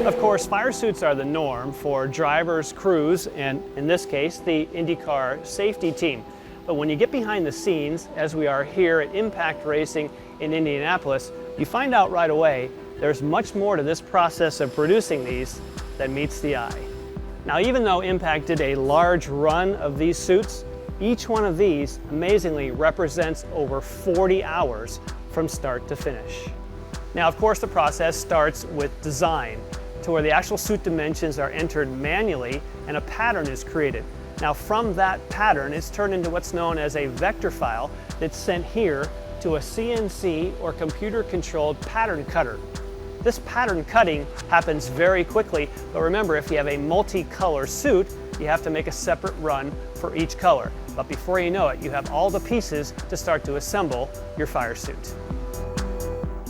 Of course, fire suits are the norm for drivers, crews, and in this case, the IndyCar safety team. But when you get behind the scenes, as we are here at Impact Racing in Indianapolis, you find out right away there's much more to this process of producing these than meets the eye. Now, even though Impact did a large run of these suits, each one of these amazingly represents over 40 hours from start to finish. Now, of course, the process starts with design, to where the actual suit dimensions are entered manually and a pattern is created. Now, from that pattern, it's turned into what's known as a vector file that's sent here to a CNC or computer-controlled pattern cutter. This pattern cutting happens very quickly, but remember, if you have a multi-color suit, you have to make a separate run for each color. But before you know it, you have all the pieces to start to assemble your fire suit.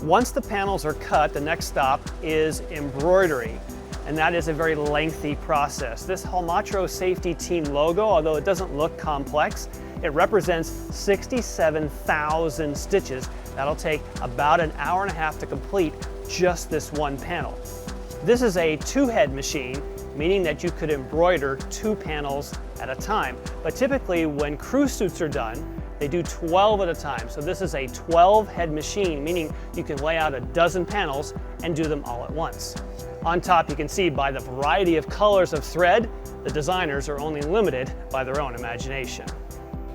Once the panels are cut, the next stop is embroidery, and that is a very lengthy process. This Halmatro Safety Team logo, although it doesn't look complex, it represents 67,000 stitches. That'll take about an hour and a half to complete just this one panel. This is a two-head machine, meaning that you could embroider two panels at a time. But typically when crew suits are done, they do 12 at a time. So this is a 12-head machine, meaning you can lay out a dozen panels and do them all at once. On top, you can see by the variety of colors of thread, the designers are only limited by their own imagination.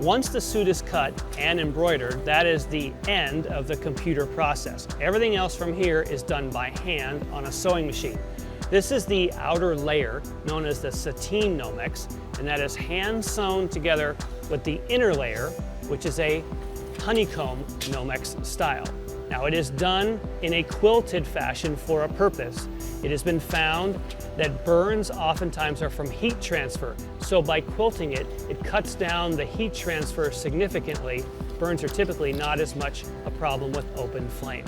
Once the suit is cut and embroidered, that is the end of the computer process. Everything else from here is done by hand on a sewing machine. This is the outer layer known as the sateen Nomex, and that is hand sewn together with the inner layer, which is a honeycomb Nomex style. Now, it is done in a quilted fashion for a purpose. It has been found that burns oftentimes are from heat transfer. So by quilting it, it cuts down the heat transfer significantly. Burns are typically not as much a problem with open flame.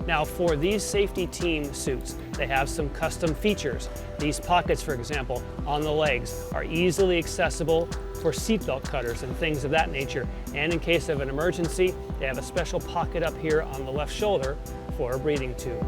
Now, for these safety team suits, they have some custom features. These pockets, for example, on the legs are easily accessible for seatbelt cutters and things of that nature. And in case of an emergency, they have a special pocket up here on the left shoulder for a breathing tube.